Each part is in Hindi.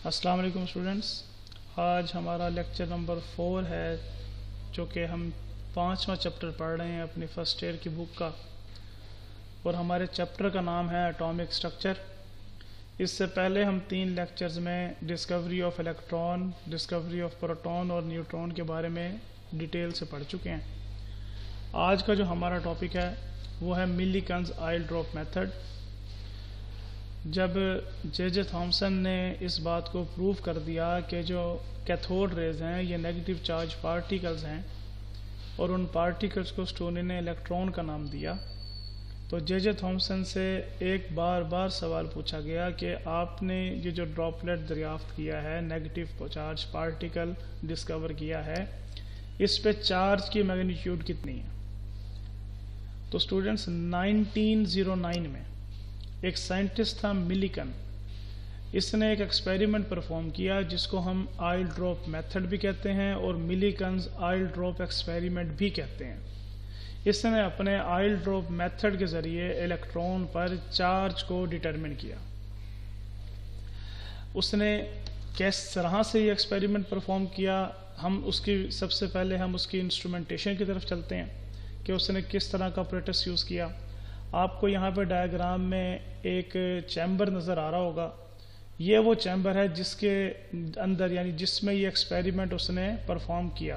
अस्सलाम वालेकुम स्टूडेंट्स। आज हमारा लेक्चर नंबर 4 है, जो कि हम 5वां चैप्टर पढ़ रहे हैं अपनी फर्स्ट ईयर की बुक का, और हमारे चैप्टर का नाम है एटॉमिक स्ट्रक्चर। इससे पहले हम 3 लेक्चर्स में discovery of electron, discovery of proton और न्यूट्रॉन के बारे में डिटेल से पढ़ चुके हैं। आज का जो हमारा टॉपिक है वो है मिलीकन्स आयल ड्रॉप मेथड। जब जे थॉमसन ने इस बात को प्रूव कर दिया कि जो कैथोड रेज हैं ये नेगेटिव चार्ज पार्टिकल्स हैं, और उन पार्टिकल्स को स्टोनी ने इलेक्ट्रॉन का नाम दिया, तो जे थॉमसन से एक बार सवाल पूछा गया कि आपने ये जो ड्रॉपलेट दरियाफ्त किया है, नेगेटिव चार्ज पार्टिकल डिस्कवर किया है, इस पे चार्ज की मैग्नीट्यूड कितनी है। तो स्टूडेंट्स 1909 में एक साइंटिस्ट था मिलीकन, इसने एक एक्सपेरिमेंट परफॉर्म किया जिसको हम आयल ड्रॉप मेथड भी कहते हैं और मिलीकन्स आयल ड्रॉप एक्सपेरिमेंट भी कहते हैं। इसने अपने आयल ड्रॉप मेथड के जरिए इलेक्ट्रॉन पर चार्ज को डिटरमिन किया। उसने किस तरह से ये एक्सपेरिमेंट परफॉर्म किया, हम उसकी सबसे पहले हम उसकी इंस्ट्रूमेंटेशन की तरफ चलते हैं कि उसने किस तरह का अपरेटस यूज़ किया। आपको यहाँ पे डायग्राम में एक चैम्बर नज़र आ रहा होगा, ये वो चैम्बर है जिसके अंदर यानी जिसमें ये एक्सपेरिमेंट उसने परफॉर्म किया।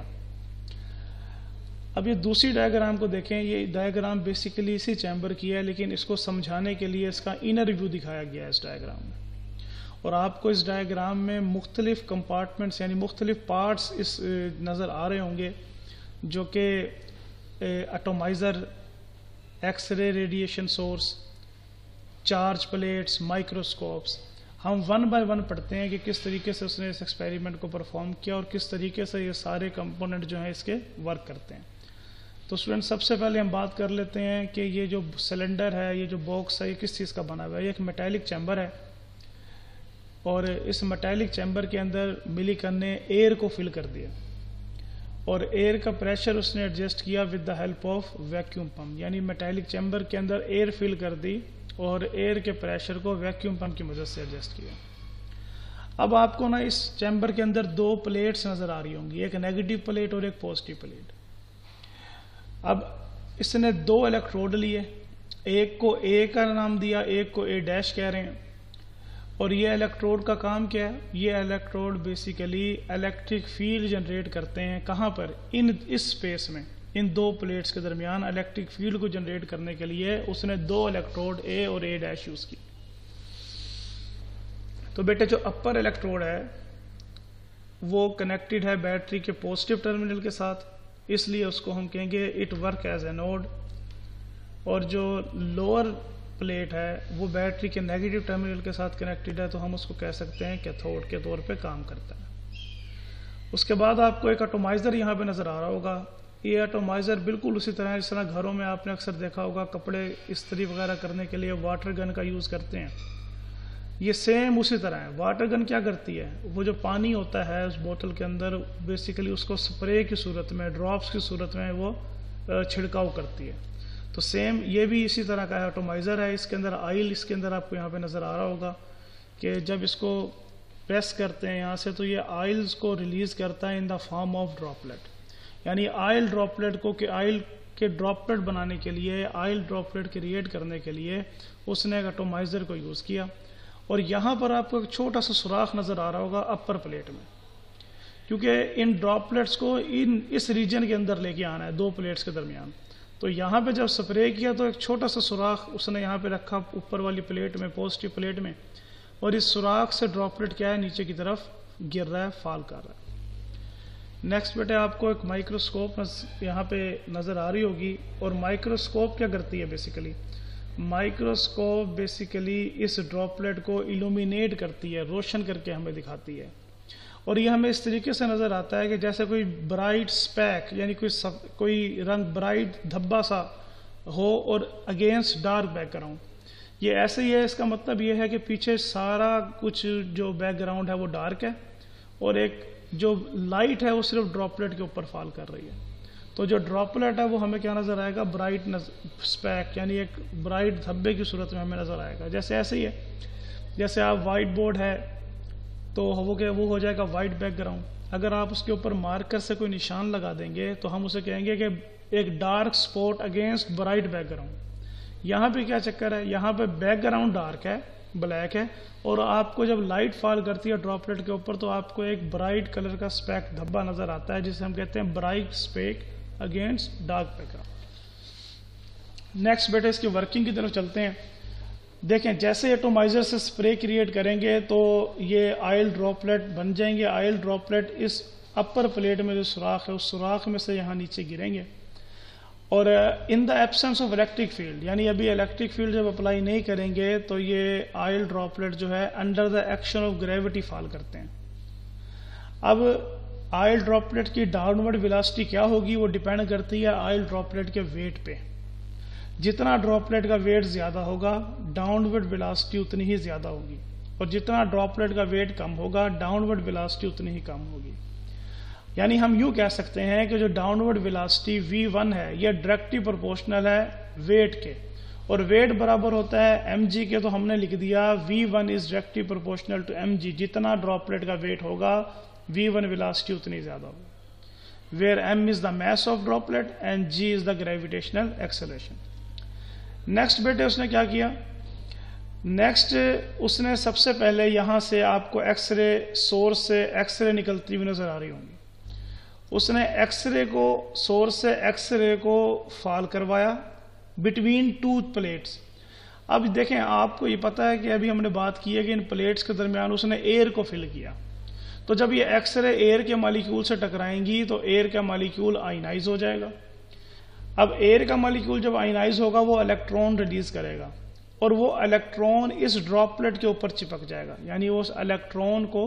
अब ये दूसरी डायग्राम को देखें, ये डायग्राम बेसिकली इसी चैम्बर की है, लेकिन इसको समझाने के लिए इसका इनर व्यू दिखाया गया है इस डायग्राम में। और आपको इस डायग्राम में मुख्तलिफ कंपार्टमेंट्स यानी मुख्तलिफ पार्ट्स इस नज़र आ रहे होंगे, जो कि atomizer, x ray radiation source, charge plates, microscopes. हम 1 बाय 1 पढ़ते हैं कि किस तरीके से उसने इस एक्सपेरिमेंट को परफॉर्म किया और किस तरीके से ये सारे कंपोनेंट जो हैं इसके वर्क करते हैं। तो स्टूडेंट सबसे पहले हम बात कर लेते हैं कि ये जो सिलेंडर है, ये जो बॉक्स है, ये किस चीज़ का बना हुआ है। ये एक मेटालिक चैम्बर है, और इस मेटालिक चैम्बर के अंदर मिलीकन ने एयर को फिल कर दिया, और एयर का प्रेशर उसने एडजस्ट किया with the help of vacuum pump. यानी मेटालिक चैम्बर के अंदर एयर फिल कर दी और एयर के प्रेशर को वैक्यूम पंप की मदद से एडजस्ट किया। अब आपको ना इस चैम्बर के अंदर 2 प्लेट्स नज़र आ रही होंगी, एक नेगेटिव प्लेट और एक पॉजिटिव प्लेट। अब इसने 2 इलेक्ट्रोड लिए, एक को ए का नाम दिया, एक को ए डैश कह रहे हैं। और ये इलेक्ट्रोड का काम क्या है, ये electrode basically electric field generate करते हैं। कहाँ पर, इस स्पेस में, इन 2 प्लेट्स के दरमियान इलेक्ट्रिक फील्ड को जनरेट करने के लिए उसने 2 इलेक्ट्रोड ए और ए डैश यूज़ की। तो बेटे जो अपर इलेक्ट्रोड है वो कनेक्टेड है बैटरी के पॉजिटिव टर्मिनल के साथ, इसलिए उसको हम कहेंगे इट वर्क एज एनोड। और जो लोअर प्लेट है वो बैटरी के नेगेटिव टर्मिनल के साथ कनेक्टेड है, तो हम उसको कह सकते हैं कैथोड के तौर पे काम करता है। उसके बाद आपको एक एटोमाइज़र यहाँ पे नज़र आ रहा होगा। ये एटोमाइज़र बिल्कुल उसी तरह है जिस तरह घरों में आपने अक्सर देखा होगा कपड़े इस्त्री वगैरह करने के लिए वाटर गन का यूज़ करते हैं, ये सेम उसी तरह है। वाटर गन क्या करती है, वो जो पानी होता है उस बोतल के अंदर बेसिकली उसको स्प्रे की सूरत में, ड्रॉप्स की सूरत में वो छिड़काव करती है। तो सेम ये भी इसी तरह का एटोमाइज़र है। इसके अंदर आयल, इसके अंदर आपको यहाँ पे नज़र आ रहा होगा कि जब इसको प्रेस करते हैं यहाँ से, तो ये आयल्स को रिलीज़ करता है in the form of droplet. यानी आयल ड्रॉपलेट को, कि आयल के ड्रॉपलेट बनाने के लिए, आयल ड्रॉपलेट क्रिएट करने के लिए उसने एक एटोमाइज़र को यूज़ किया। और यहाँ पर आपको एक छोटा सा सुराख नज़र आ रहा होगा अपर प्लेट में, क्योंकि इन ड्रॉपलेट्स को इस रीजन के अंदर लेके आना है 2 प्लेट्स के दरमियान। तो यहाँ पे जब स्प्रे किया तो एक छोटा सा सुराख उसने यहाँ पे रखा ऊपर वाली प्लेट में, पॉजिटिव प्लेट में, और इस सुराख से ड्रॉपलेट क्या है, नीचे की तरफ गिर रहा है, फॉल कर रहा है। नेक्स्ट बेटे आपको एक माइक्रोस्कोप यहाँ पे नज़र आ रही होगी। और माइक्रोस्कोप क्या करती है, बेसिकली माइक्रोस्कोप बेसिकली इस ड्रॉपलेट को इल्यूमिनेट करती है, रोशन करके हमें दिखाती है। और ये हमें इस तरीके से नज़र आता है कि जैसे कोई ब्राइट स्पैक, यानी कोई रंग ब्राइट धब्बा सा हो और अगेंस्ट डार्क बैकग्राउंड, ये ऐसे ही है। इसका मतलब ये है कि पीछे सारा कुछ जो बैकग्राउंड है वो डार्क है, और एक जो लाइट है वो सिर्फ ड्रॉपलेट के ऊपर फॉल कर रही है। तो जो ड्रॉपलेट है वो हमें क्या नज़र आएगा, ब्राइट स्पैक, यानी एक ब्राइट धब्बे की सूरत में हमें नज़र आएगा। जैसे ऐसे ही है, जैसे आप वाइट बोर्ड है तो वो हो जाएगा वाइट बैकग्राउंड। अगर आप उसके ऊपर मार्कर से कोई निशान लगा देंगे तो हम उसे कहेंगे कि एक dark spot against bright background. यहाँ पे क्या चक्कर है, यहाँ पे बैकग्राउंड डार्क है, ब्लैक है, और आपको जब लाइट फॉल करती है ड्रॉपलेट के ऊपर तो आपको एक ब्राइट कलर का स्पेक धब्बा नजर आता है, जिसे हम कहते हैं bright speck against dark background. Next बेटे इसकी वर्किंग की तरफ चलते हैं। देखें, जैसे एटोमाइजर से स्प्रे क्रिएट करेंगे तो ये ऑयल ड्रॉपलेट बन जाएंगे। ऑयल ड्रॉपलेट इस अपर प्लेट में जो सुराख है उस सुराख में से यहाँ नीचे गिरेंगे, और in the absence of electric field, यानी अभी इलेक्ट्रिक फील्ड जब अप्लाई नहीं करेंगे तो ये ऑयल ड्रॉपलेट जो है under the action of gravity fall करते हैं। अब ऑयल ड्रॉपलेट की डाउनवर्ड वेलोसिटी क्या होगी, वो डिपेंड करती है ऑयल ड्रॉपलेट के वेट पे। जितना ड्रॉपलेट का वेट ज्यादा होगा डाउनवर्ड वेलोसिटी उतनी ही ज्यादा होगी, और जितना ड्रॉपलेट का वेट कम होगा डाउनवर्ड वेलोसिटी उतनी ही कम होगी। यानी हम यूं कह सकते हैं कि जो डाउनवर्ड वेलोसिटी v1 है यह डायरेक्टली प्रोपोर्शनल है वेट के, और वेट बराबर होता है mg के, तो हमने लिख दिया v1 is directly proportional to mg। जितना ड्रॉपलेट का वेट होगा v1 वेलोसिटी उतनी ज्यादा होगी, where m is the mass of droplet and g is the gravitational acceleration. Next बेटे उसने क्या किया, नेक्स्ट उसने सबसे पहले यहां से आपको एक्सरे सोर्स से एक्सरे निकलती हुई नजर आ रही होंगी, उसने एक्सरे को सोर्स से एक्सरे को फॉल करवाया बिटवीन टू प्लेट्स। अब देखें, आपको ये पता है कि अभी हमने बात की है कि इन प्लेट्स के दरमियान उसने एयर को फिल किया, तो जब ये एक्सरे एयर के मॉलिक्यूल से टकराएंगी तो एयर का मॉलिक्यूल आयनाइज हो जाएगा। अब एयर का मॉलिक्यूल जब आयनाइज होगा वो इलेक्ट्रॉन रिलीज करेगा, और वो इलेक्ट्रॉन इस ड्रॉपलेट के ऊपर चिपक जाएगा, यानी वो उस इलेक्ट्रॉन को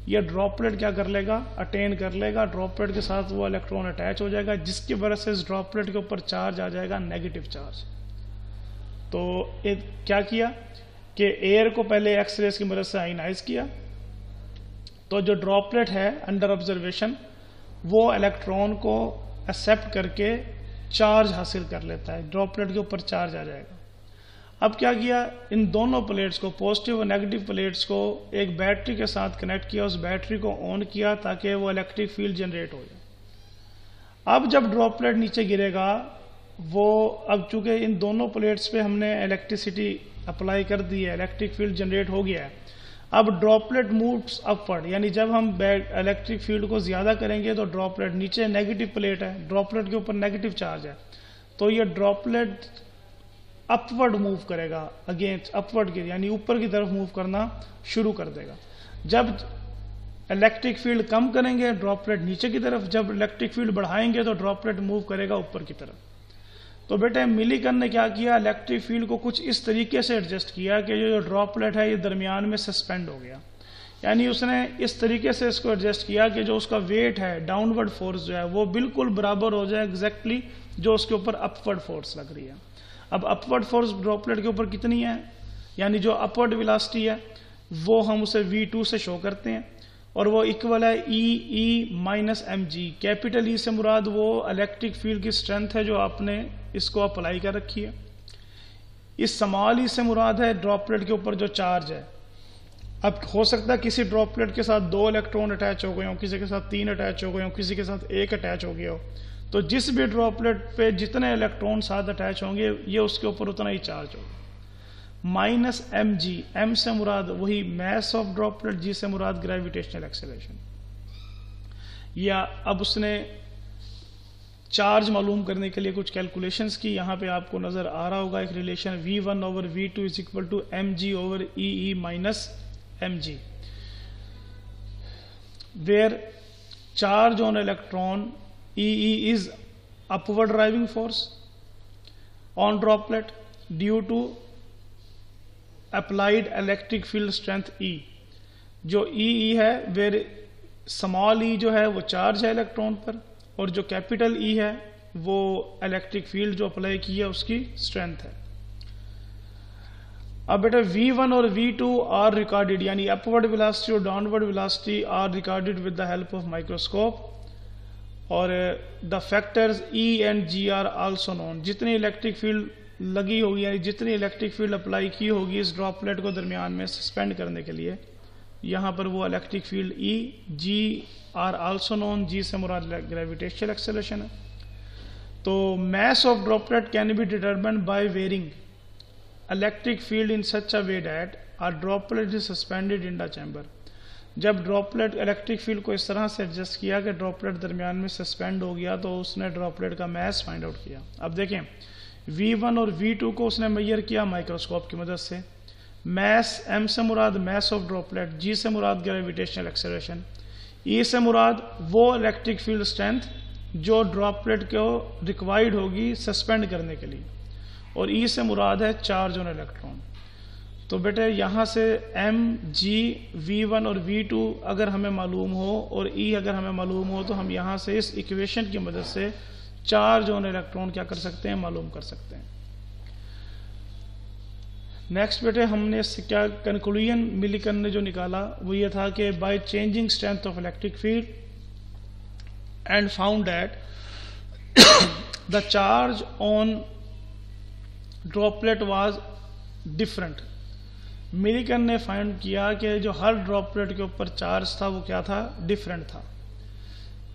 यह ड्रॉपलेट क्या कर लेगा, अटेन कर लेगा, ड्रॉपलेट के साथ वो इलेक्ट्रॉन अटैच हो जाएगा, जिसकी वजह से इस ड्रॉपलेट के ऊपर चार्ज आ जाएगा, नेगेटिव चार्ज। तो क्या किया कि एयर को पहले एक्सरेज की मदद से आयनाइज किया, तो जो ड्रॉपलेट है अंडर ऑब्जर्वेशन वो इलेक्ट्रॉन को एक्सेप्ट करके चार्ज हासिल कर लेता है, ड्रॉपलेट के ऊपर चार्ज आ जाएगा। अब क्या किया, इन दोनों प्लेट्स को, पॉजिटिव और नेगेटिव प्लेट्स को एक बैटरी के साथ कनेक्ट किया, उस बैटरी को ऑन किया ताकि वो इलेक्ट्रिक फील्ड जनरेट हो जाए। अब जब ड्रॉपलेट नीचे गिरेगा वो, अब चूंकि इन दोनों प्लेट्स पे हमने इलेक्ट्रिसिटी अप्लाई कर दी है, इलेक्ट्रिक फील्ड जनरेट हो गया है, अब ड्रॉपलेट मूव्स अपवर्ड, यानी जब हम इलेक्ट्रिक फील्ड को ज्यादा करेंगे तो ड्रॉपलेट, नीचे नेगेटिव प्लेट है, ड्रॉपलेट के ऊपर नेगेटिव चार्ज है, तो ये ड्रॉपलेट अपवर्ड मूव करेगा, अगेंस्ट अपवर्ड के, यानी ऊपर की तरफ मूव करना शुरू कर देगा। जब इलेक्ट्रिक फील्ड कम करेंगे ड्रॉपलेट नीचे की तरफ, जब इलेक्ट्रिक फील्ड बढ़ाएंगे तो ड्रॉपलेट मूव करेगा ऊपर की तरफ। तो बेटे मिलीकन ने क्या किया, इलेक्ट्रिक फील्ड को कुछ इस तरीके से एडजस्ट किया कि जो ड्रॉपलेट है ये दरमियान में सस्पेंड हो गया, यानी उसने इस तरीके से इसको एडजस्ट किया कि जो उसका वेट है, डाउनवर्ड फोर्स जो है वो बिल्कुल बराबर हो जाए एग्जैक्टली जो उसके ऊपर अपवर्ड फोर्स लग रही है। अब अपवर्ड फोर्स ड्रॉपलेट के ऊपर कितनी है, यानी जो अपवर्ड वेलोसिटी है वो हम उसे v2 से शो करते हैं, और वो इक्वल है E minus mg। Capital E से मुराद वो इलेक्ट्रिक फील्ड की स्ट्रेंथ है जो आपने इसको अप्लाई कर रखी है, इस स्मॉल ई से मुराद है ड्रॉपलेट के ऊपर जो चार्ज है। अब हो सकता है किसी ड्रॉपलेट के साथ 2 इलेक्ट्रॉन अटैच हो गए हो, किसी के साथ 3 अटैच हो गए हो, किसी के साथ 1 अटैच हो गया हो, तो जिस भी ड्रॉपलेट पे जितने इलेक्ट्रॉन साथ अटैच होंगे ये उसके ऊपर उतना ही चार्ज होगा। माइनस mg, m से मुराद वही मैस ऑफ ड्रॉपलेट, g से मुराद ग्रेविटेशनल एक्सेलरेशन। या अब उसने चार्ज मालूम करने के लिए कुछ कैलकुलेशंस की, यहाँ पे आपको नजर आ रहा होगा एक relation v1 over v2 is equal to mg over E minus mg, where charge on electron E is upward driving force on droplet due to applied electric field strength E। जो E है वेर स्मॉल e जो है वो चार्ज है इलेक्ट्रॉन पर, और जो कैपिटल E है वो इलेक्ट्रिक फील्ड जो अप्लाई की है उसकी स्ट्रेंथ है। अब बेटा v1 और v2 आर रिकॉर्डेड, यानी अपवर्ड वेलोसिटी और downward velocity are recorded with the help of microscope, और the factors E and G are also known. जितनी इलेक्ट्रिक फील्ड लगी होगी, यानी जितनी इलेक्ट्रिक फील्ड अप्लाई की होगी इस ड्रॉपलेट को दरमियान में सस्पेंड करने के लिए, यहाँ पर वो electric field E, G are also known, G से मुराद ग्रेविटेशनल एक्सेलरेशन है। तो mass of droplet can be determined by varying electric field in such a way that a droplet is suspended in the chamber। जब ड्रॉपलेट इलेक्ट्रिक फील्ड को इस तरह से एडजस्ट किया कि ड्रॉपलेट दरमियान में सस्पेंड हो गया, तो उसने ड्रॉपलेट का मैस फाइंड आउट किया। अब देखें V1 और V2 को उसने मेजर किया माइक्रोस्कोप की मदद से। मैस M से मुराद मैस ऑफ ड्रॉपलेट, G से मुराद ग्रेविटेशनल एक्सेलरेशन, E से मुराद वो इलेक्ट्रिक फील्ड स्ट्रेंथ जो ड्रॉपलेट को रिक्वायर्ड होगी सस्पेंड करने के लिए, और E से मुराद है चार्ज ऑन इलेक्ट्रॉन। तो बेटे यहाँ से M, G, V1 और V2 अगर हमें मालूम हो और E अगर हमें मालूम हो, तो हम यहाँ से इस इक्वेशन की मदद से चार्ज ऑन इलेक्ट्रॉन क्या कर सकते हैं, मालूम कर सकते हैं। नेक्स्ट बेटे हमने इससे क्या कंक्लूजन मिलिकन ने जो निकाला वो ये था कि by changing strength of electric field and found that the charge on droplet was different. Millikan ने फाइंड किया कि जो हर ड्रॉपलेट के ऊपर चार्ज था वो क्या था, डिफरेंट था।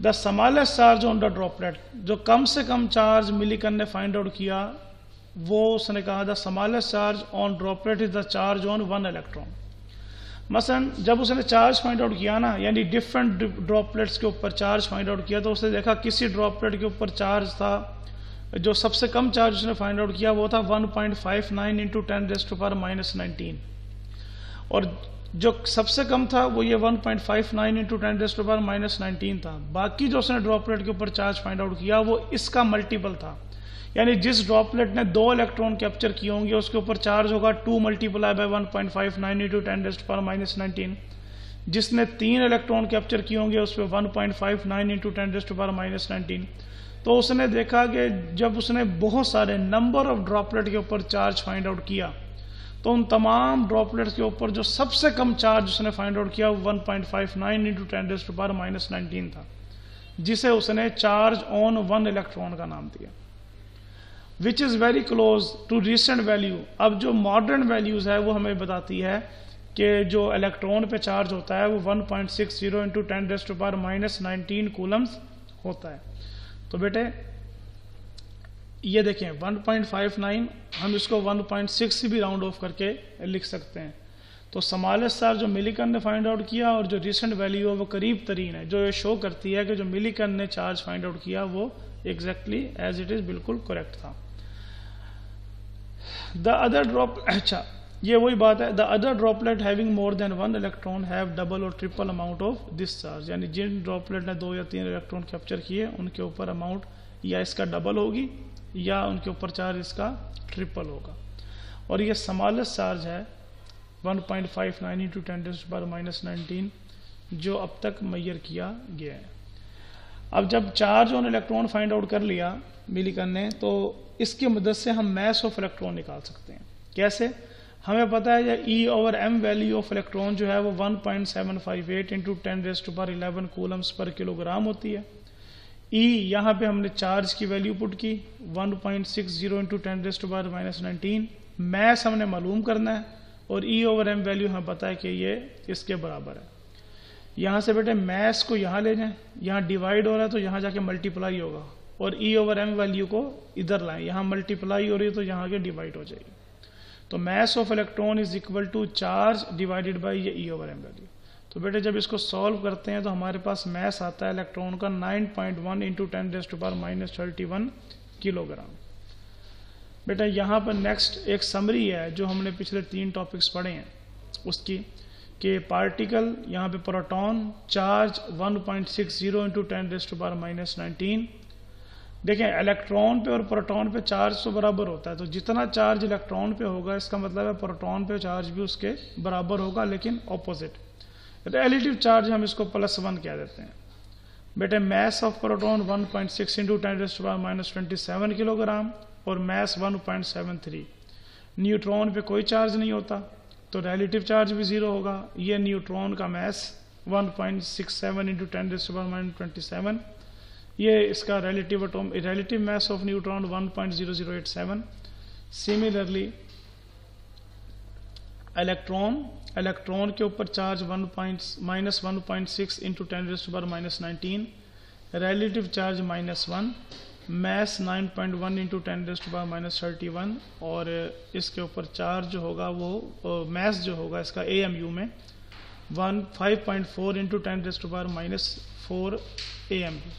The smallest charge on the droplet, जो कम से कम चार्ज मिलिकन ने फाइंड आउट किया, वो उसने कहा the smallest charge on droplet is the charge on one electron. मसलन जब उसने चार्ज फाइंड आउट किया ना, यानी डिफरेंट ड्रॉपलेट्स के ऊपर चार्ज फाइंड आउट किया, तो उसने देखा किसी ड्रॉपलेट के ऊपर चार्ज था, जो सबसे कम चार्ज उसने फाइंड आउट किया वो था 1.59 इंटू 10⁻⁻19, और जो सबसे कम था वो ये 1.59 इंटू 10⁻⁻19 था। बाकी जो उसने ड्रॉपलेट के ऊपर चार्ज फाइंड आउट किया वो इसका मल्टीपल था, यानी जिस ड्रॉपलेट ने 2 इलेक्ट्रॉन कैप्चर किए होंगे उसके ऊपर चार्ज होगा 2 मल्टीप्लाई बाय 1.59 इंटू 10⁻⁻19। जिसने 3 इलेक्ट्रॉन कैप्चर किए होंगे उस पर 1.59 इंटू 10⁻⁻19। तो उसने देखा कि जब उसने बहुत सारे नंबर ऑफ ड्रॉपलेट के ऊपर चार्ज फाइंड आउट किया, तो उन तमाम ड्रॉपलेट्स के ऊपर जो सबसे कम चार्ज उसने फाइंड आउट किया वो 1.59 इंटू 10⁻⁻19 था, जिसे उसने चार्ज ऑन वन इलेक्ट्रॉन का नाम दिया, which is very close to recent value. अब जो मॉडर्न वैल्यूज़ है वो हमें बताती है कि जो इलेक्ट्रॉन पे चार्ज होता है वो 1.60 इंटू 10⁻⁻19 कूलम्स होता है। तो बेटे ये देखें 1.59, हम इसको 1.6 भी राउंड ऑफ करके लिख सकते हैं। तो स्मॉलेस्ट चार्ज जो मिलिकन ने फाइंड आउट किया और जो रिसेंट वैल्यू है वो करीब तरीन है, जो ये शो करती है कि जो मिलिकन ने चार्ज फाइंड आउट किया वो एग्जैक्टली एज इट इज़ बिल्कुल करेक्ट था। द अदर ड्रॉप, अच्छा ये वही बात है, the other droplet having more than 1 electron have double और triple amount of this charge, यानी जिन ड्रॉपलेट ने 2 या 3 इलेक्ट्रॉन कैप्चर किए उनके ऊपर अमाउंट या इसका डबल होगी या उनके ऊपर चार्ज इसका ट्रिपल होगा। और ये स्मॉलेस्ट चार्ज है 1.59 इंटू 10⁻⁻19 जो अब तक मेजर किया गया है। अब जब charge on electron find out कर लिया मिलिकन ने, तो इसकी मदद से हम मैस ऑफ इलेक्ट्रॉन निकाल सकते हैं। कैसे? हमें पता है E over M value of electron जो है वो 1.758 इंटू 10⁻11 कूलम्स पर किलोग्राम होती है। E यहाँ पे हमने चार्ज की वैल्यू पुट की 1.60 इंटू 10⁻⁻19, मैस हमने मालूम करना है, और E ओवर M वैल्यू हमें पता है कि ये इसके बराबर है। यहाँ से बेटे मैस को यहाँ ले जाएं, यहाँ डिवाइड हो रहा है तो यहाँ जाके मल्टीप्लाई होगा, और E ओवर M वैल्यू को इधर लाएं, यहाँ मल्टीप्लाई हो रही है तो यहाँ के डिवाइड हो जाएगी। तो mass of electron is equal to charge divided by ये E ओवर M वैल्यू। तो बेटे जब इसको सॉल्व करते हैं तो हमारे पास मैस आता है इलेक्ट्रॉन का 9.1 इंटू 10⁻31 किलोग्राम। बेटा यहाँ पर नेक्स्ट एक समरी है जो हमने पिछले 3 टॉपिक्स पढ़े हैं उसकी, कि पार्टिकल यहाँ पे प्रोटॉन चार्ज 1.60 इंटू 10⁻19। देखें इलेक्ट्रॉन पे और प्रोटॉन पे चार्ज तो बराबर होता है, तो जितना चार्ज इलेक्ट्रॉन पे होगा इसका मतलब है प्रोटॉन पे चार्ज भी उसके बराबर होगा, लेकिन ऑपोजिट। रिलेटिव चार्ज हम इसको +1 कह देते हैं। बेटे mass of proton 1.6 into 10⁻27 kilogram और मैस 1.73। न्यूट्रॉन पे कोई चार्ज नहीं होता तो रिलेटिव चार्ज भी 0 होगा। ये न्यूट्रॉन का मैस 1.67 इंटू 10⁻27, ये इसका relative mass of neutron 1.0087। Similarly electron के ऊपर charge -1.6 into 10⁻⁻19, relative charge -1, mass 9.1 into 10⁻⁻31, और इसके ऊपर चार्ज जो होगा वो मैस जो होगा इसका AMU में 5.4 इंटू 10⁻⁻4 AMU।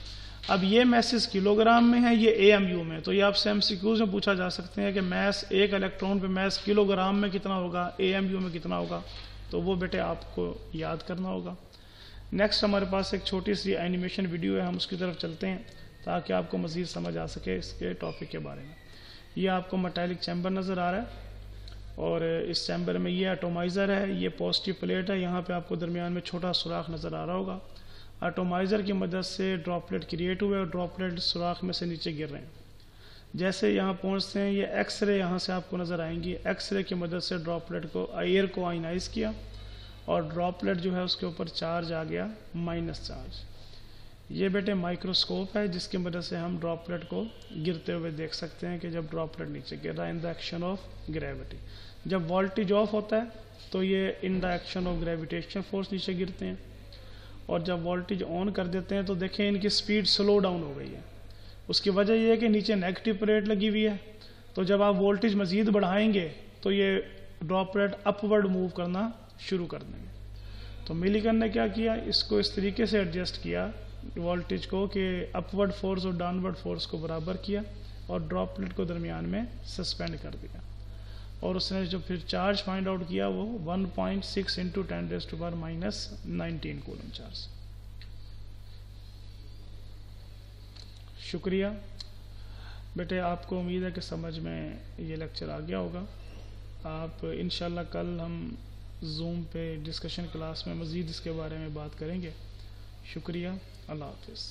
अब ये मैसेज किलोग्राम में है, ये AMU में। तो ये आपसे MCQs में पूछा जा सकते हैं कि मैस, एक इलेक्ट्रॉन पे मैस किलोग्राम में कितना होगा, AMU में कितना होगा, तो वो बेटे आपको याद करना होगा। नेक्स्ट हमारे पास एक छोटी सी एनिमेशन वीडियो है, हम उसकी तरफ चलते हैं ताकि आपको मज़ीद समझ आ सके इसके टॉपिक के बारे में। ये आपको मेटालिक चैम्बर नज़र आ रहा है और इस चैम्बर में ये एटोमाइज़र है, ये पॉजिटिव प्लेट है, यहाँ पे आपको दरमियान में छोटा सुराख नज़र आ रहा होगा। एटोमाइज़र की मदद से ड्रॉपलेट क्रिएट हुए और ड्रॉपलेट सुराख में से नीचे गिर रहे हैं। जैसे यहाँ पहुँचते हैं ये एक्सरे यहाँ से आपको नज़र आएंगी। एक्सरे की मदद से ड्रॉपलेट को, एयर को आयनाइज किया और ड्रॉपलेट जो है उसके ऊपर चार्ज आ गया माइनस चार्ज। ये बेटे माइक्रोस्कोप है जिसकी मदद से हम ड्रॉपलेट को गिरते हुए देख सकते हैं कि जब ड्रॉपलेट नीचे गिर रहा है in the action of gravity. जब वोल्टेज ऑफ होता है तो ये in the action of gravitation force नीचे गिरते हैं, और जब वोल्टेज ऑन कर देते हैं तो देखें इनकी स्पीड स्लो डाउन हो गई है। उसकी वजह यह है कि नीचे नेगेटिव प्लेट लगी हुई है, तो जब आप वोल्टेज मज़ीद बढ़ाएंगे तो ये ड्रॉपलेट अपवर्ड मूव करना शुरू कर देंगे। तो मिलिकन ने क्या किया, इसको इस तरीके से एडजस्ट किया वोल्टेज को कि अपवर्ड फोर्स और डाउनवर्ड फोर्स को बराबर किया और ड्रॉपलेट को दरमियान में सस्पेंड कर दिया, और उसने जो फिर चार्ज फाइंड आउट किया वो 1.6 इंटू 10⁻⁻19 कूलम चार्ज। शुक्रिया बेटे, आपको उम्मीद है कि समझ में ये लेक्चर आ गया होगा। आप इंशाल्लाह कल हम जूम पे डिस्कशन क्लास में मज़ीद इसके बारे में बात करेंगे। शुक्रिया, अल्लाह हाफ़िज़।